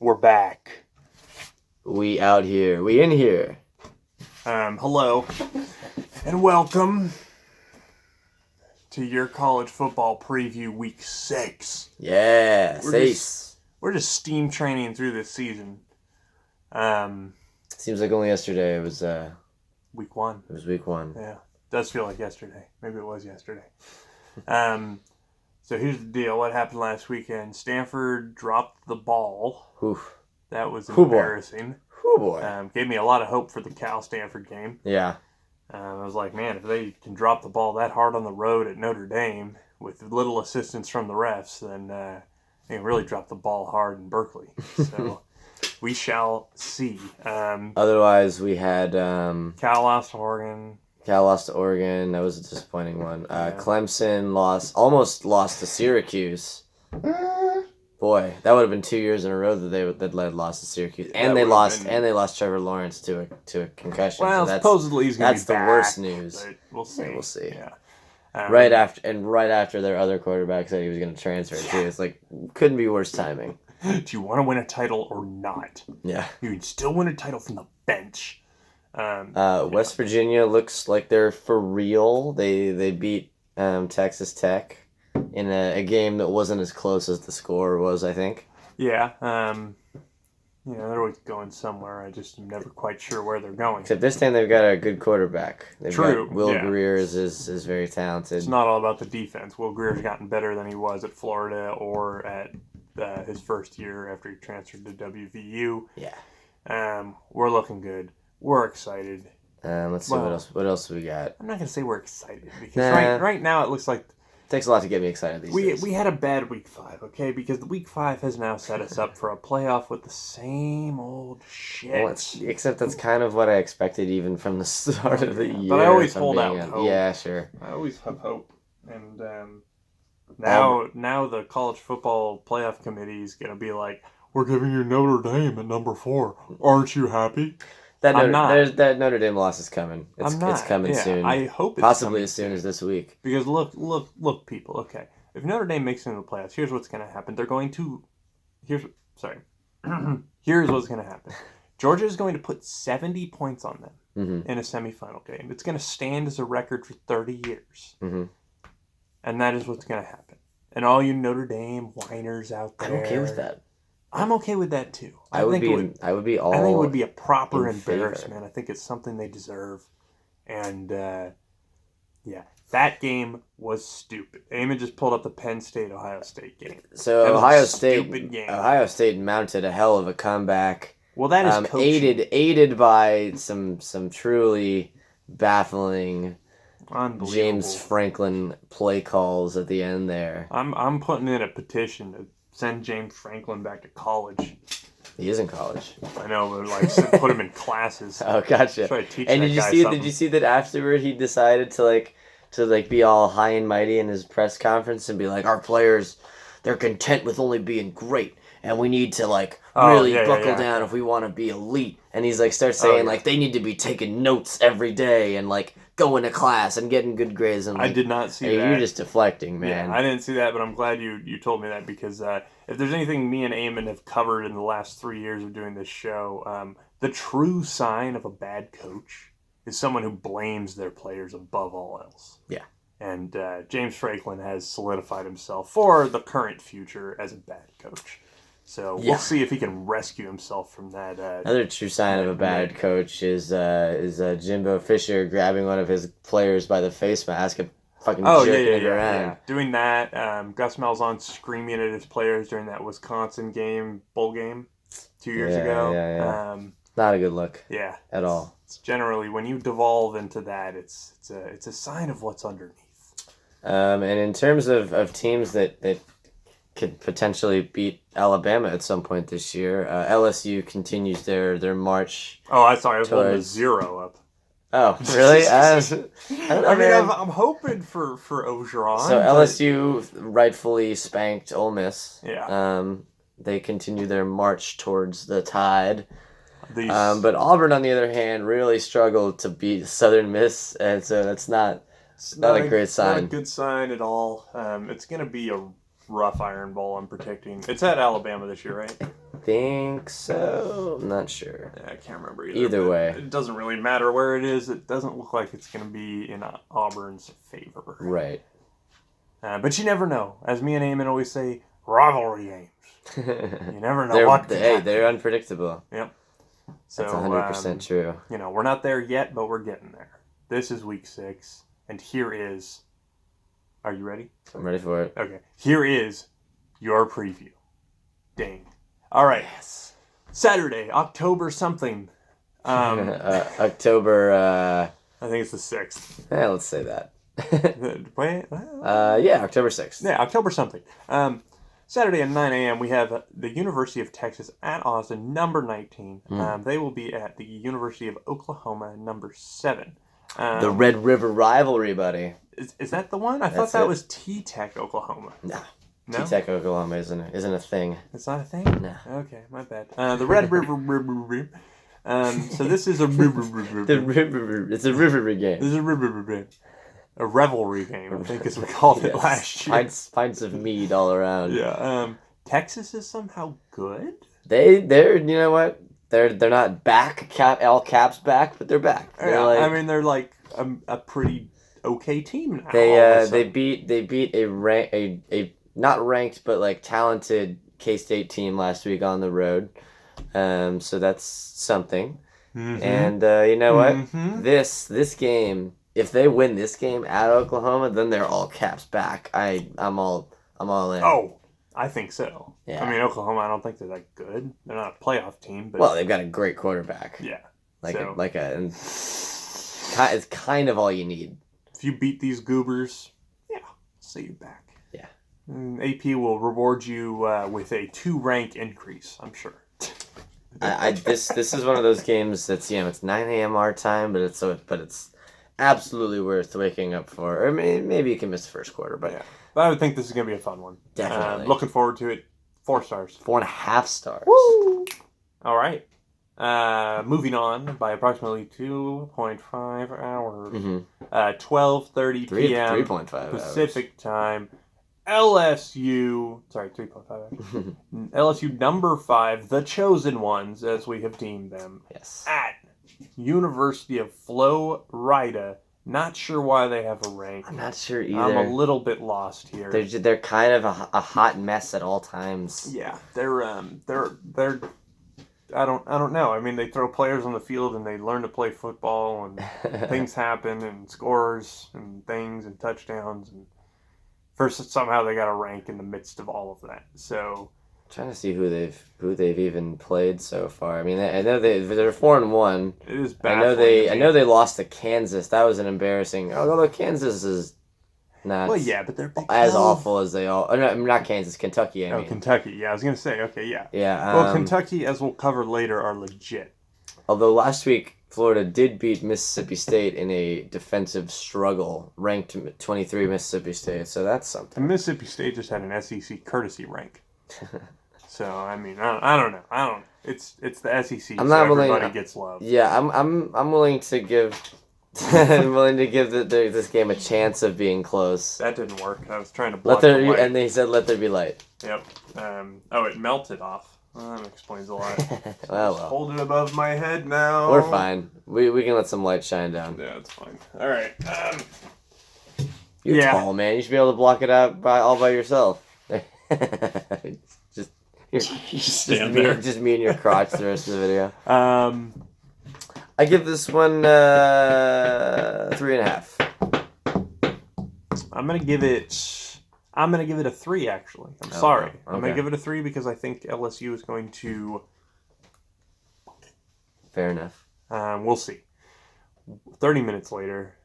We're back. We out here. We in here. Hello, and welcome to your college football preview week 6. Yeah, We're just steam training through this season. Seems like only yesterday it was Week 1. It was week 1. Yeah, does feel like yesterday. Maybe it was yesterday. So here's the deal. What happened last weekend? Stanford dropped the ball. Oof. That was embarrassing. Oh boy. Gave me a lot of hope for the Cal-Stanford game. Yeah. I was like, man, if they can drop the ball that hard on the road at Notre Dame with little assistance from the refs, then they can really drop the ball hard in Berkeley. So we shall see. Otherwise, we had Cal lost to Oregon. Cal lost to Oregon. That was a disappointing one. Clemson almost lost to Syracuse. Boy, that would have been 2 years in a row that led lost to Syracuse, and they lost Trevor Lawrence to a concussion. Well, so supposedly he's going to be back. That's the worst news. But we'll see. Yeah, we'll see. Yeah. Right after their other quarterback said he was going to transfer too. It's like couldn't be worse timing. Do you want to win a title or not? Yeah. You can still win a title from the bench. West Virginia looks like they're for real. They beat Texas Tech in a game that wasn't as close as the score was, I think. Yeah. They're always going somewhere. I just am never quite sure where they're going. Except this time they've got a good quarterback. True. Will Greer is very talented. It's not all about the defense. Will Greer's gotten better than he was at Florida or at his first year after he transferred to WVU. Yeah. We're looking good. We're excited. Let's see what else we got. I'm not gonna say we're excited because right now it looks like it takes a lot to get me excited these days. We had a bad week 5, okay? Because the week 5 has now set us up for a playoff with the same old shit. Well, except that's kind of what I expected even from the start of the year. But I always hold out hope. Yeah, sure. I always have hope, and now the college football playoff committee is gonna be like, we're giving you Notre Dame at number 4. Aren't you happy? That Notre Dame loss is coming. It's coming soon. I hope it's possibly as soon as this week. Because look, people. Okay, if Notre Dame makes it into the playoffs, here's what's going to happen. Here's what's going to happen. Georgia is going to put 70 points on them in a semifinal game. It's going to stand as a record for 30 years, and that is what's going to happen. And all you Notre Dame whiners out there, I'm okay with that. I'm okay with that too. I think it would be a proper embarrassment. I think it's something they deserve. And that game was stupid. Eamon just pulled up the Penn State-Ohio State game. So Ohio State mounted a hell of a comeback. Well, that is coaching. aided by some truly baffling James Franklin play calls at the end there. I'm putting in a petition to send James Franklin back to college. He is in college. I know, but put him in classes. Oh, gotcha. Try to teach and that guy something. Did you see that afterward he decided to be all high and mighty in his press conference and be like, our players, they're content with only being great, and we need to really buckle down if we want to be elite. And he's starts saying they need to be taking notes every day and going to class and getting good grades. And I did not see that. You're just deflecting, man. Yeah, I didn't see that, but I'm glad you told me that because if there's anything me and Eamon have covered in the last 3 years of doing this show, the true sign of a bad coach is someone who blames their players above all else. Yeah. And James Franklin has solidified himself for the current future as a bad coach. So we'll see if he can rescue himself from that. Another true sign of a bad coach is Jimbo Fisher grabbing one of his players by the face mask and fucking jerking it around. Yeah. Doing that. Gus Malzahn screaming at his players during that Wisconsin bowl game 2 years ago. Yeah. Not a good look. Yeah. At all. It's generally when you devolve into that, it's a sign of what's underneath. And in terms of teams that could potentially beat Alabama at some point this year. LSU continues their march. Oh, I thought I was holding a 0 up. Oh, really? I'm hoping for Ogeron. So LSU rightfully spanked Ole Miss. Yeah. They continue their march towards the Tide. But Auburn, on the other hand, really struggled to beat Southern Miss, and so that's not a great sign. Not a good sign at all. It's going to be a rough Iron Bowl, I'm predicting. It's at Alabama this year, right? think so. I'm not sure. Yeah, I can't remember Either way. It doesn't really matter where it is. It doesn't look like it's going to be in Auburn's favor. Right. But you never know. As me and Eamon always say, rivalry games. You never know they're unpredictable. Yep. So, that's 100% true. We're not there yet, but we're getting there. This is week 6, and here is... Are you ready? I'm ready for it. Okay. Here is your preview. Dang. All right. Yes. Saturday, October something. October... I think it's the 6th. Yeah, let's say that. Wait. Yeah, October 6th. Yeah, October something. Saturday at 9 a.m. we have the University of Texas at Austin, number 19. They will be at the University of Oklahoma, number 7. The Red River rivalry, buddy. Is that the one? I thought that was T-Tech, Oklahoma. No. No? T-Tech, Oklahoma isn't a thing. It's not a thing? No. Okay, my bad. The Red River. So this is a river. It's a rivalry game. This is a river. A revelry game, I think, as we called it last year. Pints of mead all around. Yeah. Texas is somehow good. They're you know what? They're not back all caps back, but they're back. They're like a pretty okay team now. They beat a not ranked but like talented K-State team last week on the road. So that's something. Mm-hmm. And you know what? Mm-hmm. This game, if they win this game at Oklahoma, then they're all caps back. I'm all in. Oh, I think so. Yeah. I mean, Oklahoma, I don't think they're that good. They're not a playoff team, but well, they've got a great quarterback. Yeah. It's kind of all you need. If you beat these goobers, yeah, I'll see you back. Yeah. And AP will reward you with a 2-rank increase, I'm sure. This is one of those games that's it's 9 a.m. our time, but it's absolutely worth waking up for. Or maybe you can miss the first quarter, but yeah. But I would think this is gonna be a fun one. Definitely. Looking forward to it. 4 stars. 4.5 stars. Woo! All right. Moving on by approximately 2.5 hours. Mm-hmm. 12:30 p.m. 3.5 Pacific time. LSU, sorry, 3.5 hours. LSU number 5, the chosen ones, as we have deemed them. Yes. At University of Florida. Not sure why they have a rank. I'm not sure either. I'm a little bit lost here. They're kind of a hot mess at all times. Yeah, they're I don't know. I mean, they throw players on the field and they learn to play football and things happen and scores and things and touchdowns and first somehow they got a rank in the midst of all of that. So I'm trying to see who they've even played so far. I mean, I know they're 4-1. It is bad. I know they lost to Kansas. That was an embarrassing. Although Kansas is not. Well, yeah, but they're as awful as they all. Oh, no, not Kansas, Kentucky. I mean. Kentucky. Yeah, I was gonna say. Okay, yeah. Yeah. Well, Kentucky, as we'll cover later, are legit. Although last week Florida did beat Mississippi State in a defensive struggle, ranked 23 Mississippi State. So that's something. And Mississippi State just had an SEC courtesy rank. So I mean, I don't know. It's the SEC. I'm not everybody gets love. Yeah, I'm willing to give. I'm willing to give this game a chance of being close. That didn't work. I was trying to block the light. And they said, "Let there be light." Yep. It melted off. Well, that explains a lot. Well. Hold it above my head now. We're fine. We can let some light shine down. Yeah, it's fine. All right. You're tall, man. You should be able to block it out all by yourself. Just me and your crotch the rest of the video. I give this one 3.5. I'm gonna give it a 3. Actually, I'm sorry. Okay. I'm gonna give it a 3 because I think LSU is going to. Fair enough. We'll see. 30 minutes later,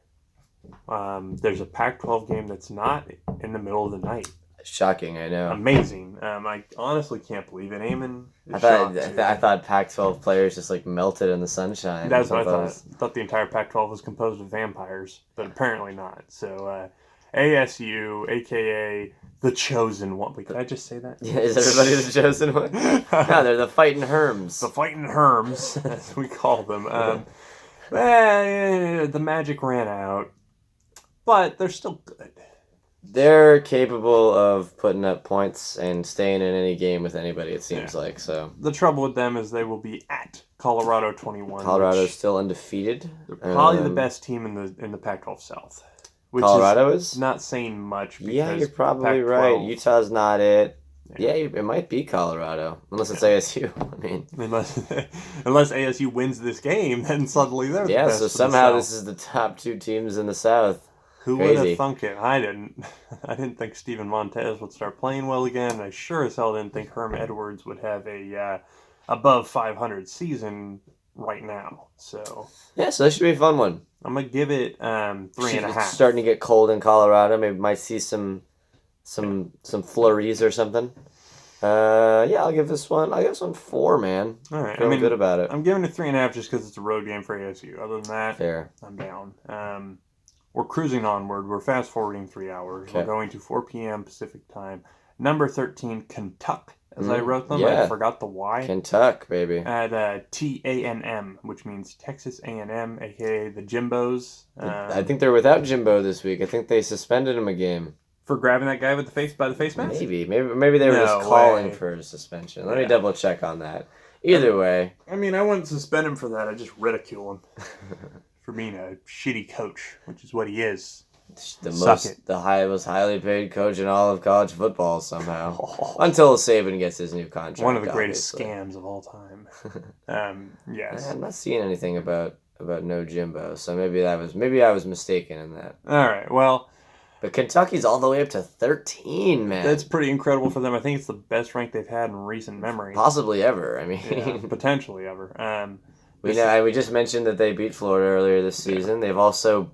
there's a Pac-12 game that's not in the middle of the night. Shocking, I know. Amazing. I honestly can't believe it. Eamon is I thought Pac-12 players just like melted in the sunshine. That's what I thought. I thought the entire Pac-12 was composed of vampires, but apparently not. So ASU, aka the chosen one. Wait, did I just say that? Yeah, is everybody the chosen one? No, they're the fighting Herms. The fighting Herms, as we call them. The magic ran out, but they're still good. They're capable of putting up points and staying in any game with anybody, it seems like. So the trouble with them is they will be at Colorado 21. Colorado's still undefeated. They're probably the best team in the Pac-12 South. Which Colorado is not saying much. Because yeah, you're probably Pac-12, right. Utah's not it. Yeah, it might be Colorado, unless it's ASU. I mean, unless ASU wins this game, then suddenly they're the best. So somehow this is the top 2 teams in the South. Who would have thunk it? I didn't. I didn't think Steven Montez would start playing well again. I sure as hell didn't think Herm Edwards would have a above 500 season right now. So yeah, so this should be a fun one. I'm gonna give it 3.5. It's starting to get cold in Colorado. Maybe might see some flurries or something. I'll give this one 4, man. All right, Feeling good about it. I'm giving it 3.5 just because it's a road game for ASU. Other than that, fair. I'm down. We're cruising onward. We're fast forwarding 3 hours. Okay. We're going to 4 p.m. Pacific time. Number 13, Kentucky, as I wrote them. I forgot the Y. Kentucky, baby. At TANM, which means Texas A&M, aka the Jimbos. I think they're without Jimbo this week. I think they suspended him a game. For grabbing that guy with by the face mask? Maybe they were just calling for a suspension. Let me double check on that. Either way. I mean, I wouldn't suspend him for that. I just ridicule him for being a shitty coach, which is what he is. The most highly paid coach in all of college football somehow. Until Saban gets his new contract. One of the greatest scams of all time. Yes. I'm not seeing anything about no Jimbo, so maybe I was mistaken in that. All right. Well, but Kentucky's all the way up to 13, man. That's pretty incredible for them. I think it's the best rank they've had in recent memory. Possibly ever. I mean, potentially ever. We just mentioned that they beat Florida earlier this season. They've also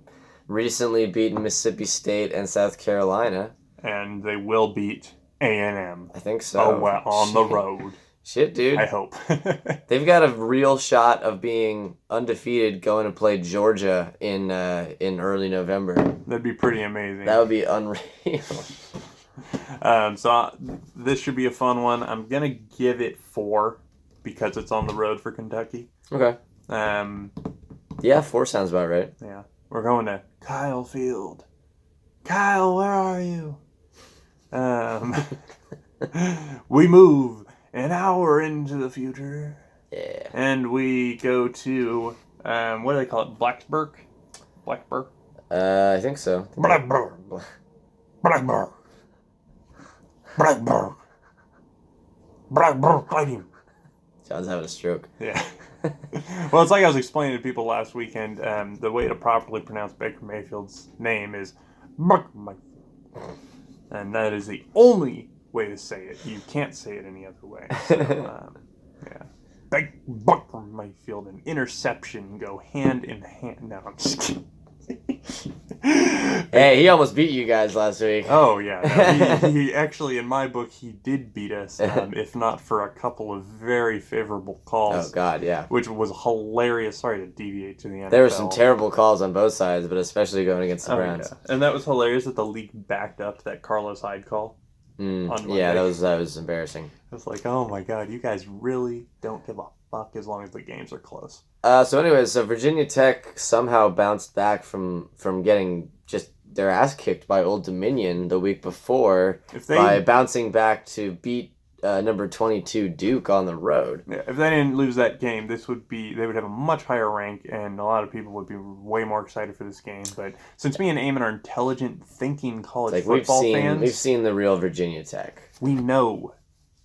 recently beaten Mississippi State and South Carolina. And they will beat A&M. I think so. On the road. Shit, dude. I hope. They've got a real shot of being undefeated going to play Georgia in early November. That'd be pretty amazing. That would be unreal. So this should be a fun one. I'm going to give it 4 because it's on the road for Kentucky. Okay. 4 sounds about right. Yeah. We're going to Kyle Field. Kyle, where are you? We move an hour into the future. Yeah. And we go to, what do they call it? Blacksburg? I think so. Blackburg. Fighting. John's having a stroke. Yeah. Well, it's like I was explaining to people last weekend. The way to properly pronounce Baker Mayfield's name is and that is the only way to say it. You can't say it any other way. So, Baker Mayfield and interception go hand in hand. No, I'm just kidding. Hey, he almost beat you guys last week. Oh, yeah. No, he actually, in my book, he did beat us, if not for a couple of very favorable calls. Oh, God, yeah. Which was hilarious. Sorry to deviate to the NFL. There were some terrible calls on both sides, but especially going against the Browns. Yeah. And that was hilarious that the league backed up that Carlos Hyde call. Yeah, that was embarrassing. It was like, oh, my God, you guys really don't give a fuck as long as the games are close. So Virginia Tech somehow bounced back from getting just their ass kicked by Old Dominion the week before by bouncing back to beat number 22 Duke on the road. Yeah, if they didn't lose that game, they would have a much higher rank, and a lot of people would be way more excited for this game. But since me and Eamon are intelligent, thinking college football fans, we've seen the real Virginia Tech. We know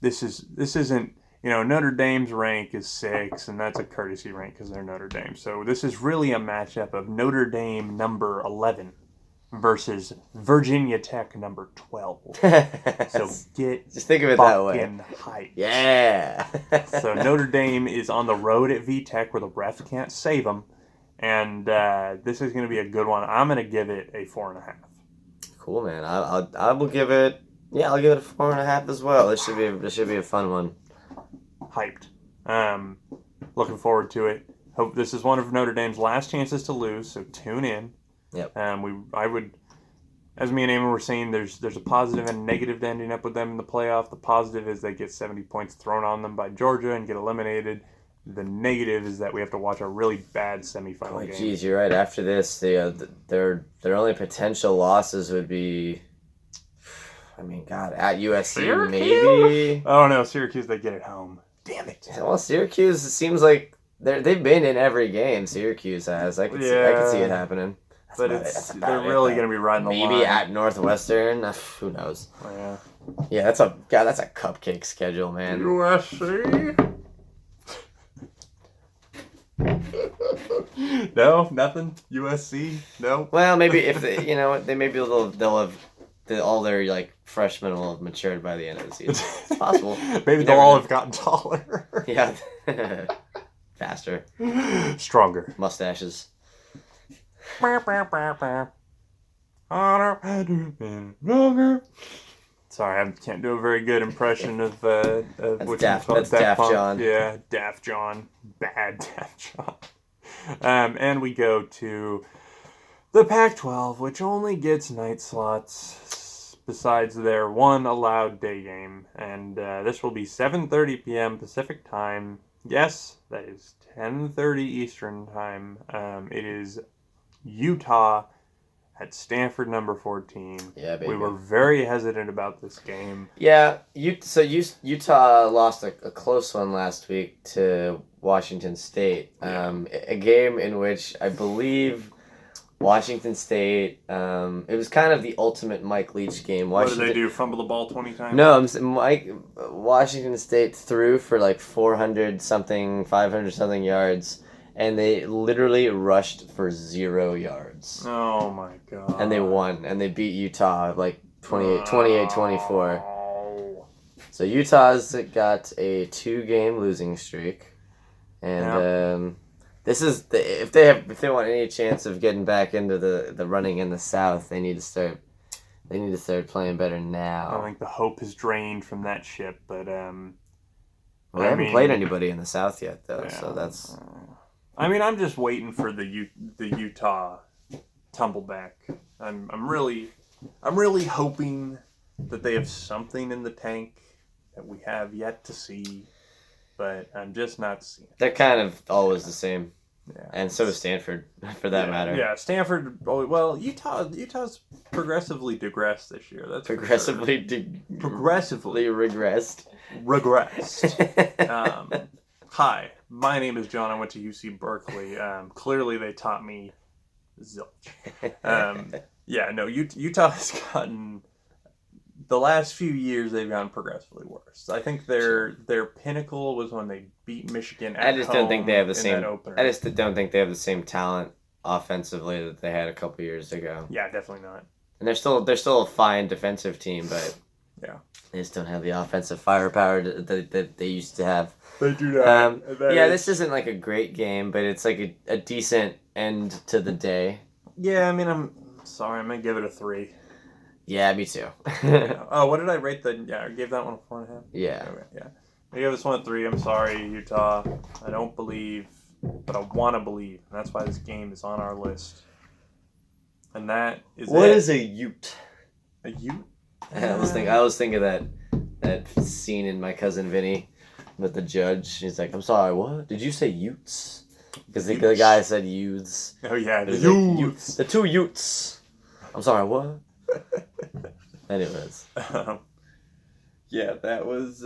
this isn't. Notre Dame's rank is 6, and that's a courtesy rank because they're Notre Dame. So this is really a matchup of Notre Dame number 11 versus Virginia Tech number 12. So just think of it that way. Hype. Yeah. So Notre Dame is on the road at VTech where the refs can't save them, and this is going to be a good one. I'm going to give it a 4.5. Cool, man. I will give it. Yeah, I'll give it a 4.5 as well. This should be a fun one. Hyped. Looking forward to it. Hope this is one of Notre Dame's last chances to lose, so tune in. Yep. I would, as me and Eamon were saying, there's a positive and a negative to ending up with them in the playoff. The positive is they get 70 points thrown on them by Georgia and get eliminated. The negative is that we have to watch a really bad semifinal game. Geez, you're right. After this, their only potential losses would be I mean, God, at USC Syracuse? maybe. Oh no, Syracuse, they get it home. Damn it. Well, Syracuse, it seems like they've been in every game. Syracuse has. I could see it happening. But they're really going to be riding the line. Maybe at Northwestern. Who knows? Oh, yeah. Yeah, that's a cupcake schedule, man. USC. No, nothing. USC. No. Well, maybe if they, maybe they'll have all their like freshmen will have matured by the end of the season. It's possible. Maybe they'll all have gotten taller. Yeah. Faster. Stronger. Mustaches. Sorry, I can't do a very good impression of that's Daft John. Yeah, Daft John. Bad Daft John. And we go to the Pac-12, which only gets night slots besides their one allowed day game. And this will be 7:30 p.m. Pacific time. Yes, that is 10:30 Eastern time. It is Utah at Stanford number 14. Yeah, baby. We were very hesitant about this game. Yeah, Utah lost a close one last week to Washington State. A game in which I believe Washington State, it was kind of the ultimate Mike Leach game. What did they do, fumble the ball 20 times? No, Washington State threw for like 400-something, 500-something yards. And they literally rushed for 0 yards. Oh, my God. And they won. And they beat Utah like 28-24. So Utah's got a 2-game losing streak. And this is if they want any chance of getting back into the running in the South, they need to start playing better now. I think the hope has drained from that ship, but they haven't played anybody in the South yet, though. Yeah. So that's. I mean, I'm just waiting for the Utah tumbleback. I'm really hoping that they have something in the tank that we have yet to see, but I'm just not seeing it. They're kind of always the same. Yeah. And so is Stanford, for that matter. Yeah, Stanford. Well, Utah's progressively digressed this year. That's progressively regressed. Hi, my name is John. I went to UC Berkeley. Clearly, they taught me zilch. Utah has gotten the last few years. They've gotten progressively worse. I think their pinnacle was when they beat Michigan at home. I just don't think they have the same. Opener. I just don't think they have the same talent offensively that they had a couple years ago. Yeah, definitely not. And they're still a fine defensive team, but yeah, they just don't have the offensive firepower that they used to have. They do not. This isn't like a great game, but it's like a decent end to the day. Yeah, I mean, I'm sorry. I'm going to give it a 3. Yeah, me too. Oh, what did I rate I gave that one a 4.5? Yeah. Okay, yeah. I gave this one a 3. I'm sorry, Utah. I don't believe, but I want to believe. And that's why this game is on our list. And that is What is a Ute? A Ute? I was thinking of that scene in My Cousin Vinny with the judge. He's like, I'm sorry, what? Did you say Utes? Because the guy said youths. Oh, yeah, the Utes. Like, the 2 Utes. I'm sorry, what? Anyways. Yeah, that was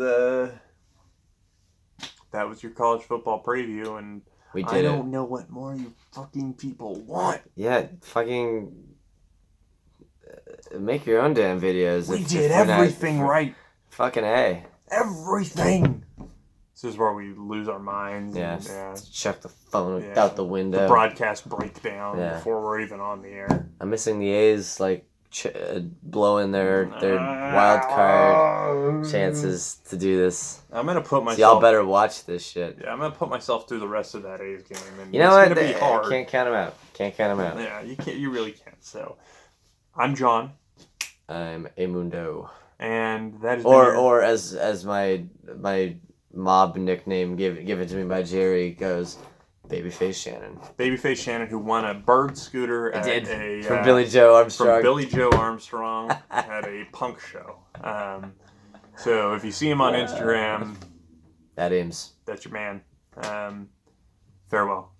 your college football preview, and we did I don't know what more you fucking people want. Yeah, fucking make your own damn videos. We did everything right. Fucking A. Everything. This is where we lose our minds. Yeah. And, chuck the phone out the window. The broadcast breakdown before we're even on the air. I'm missing the A's blowing their wild card chances to do this. I'm gonna put myself. So y'all better watch this shit. Yeah, I'm gonna put myself through the rest of that A's game, and you know what? It's gonna be hard. Can't count them out. Yeah, you can't. You really can't. So, I'm John. I'm Amundo. And that is or as my mob nickname given to me by Jerry goes, Babyface Shannon. Babyface Shannon, who won a bird scooter from Billy Joe Armstrong. From Billy Joe Armstrong at a punk show. So if you see him on Instagram, that's your man. Farewell.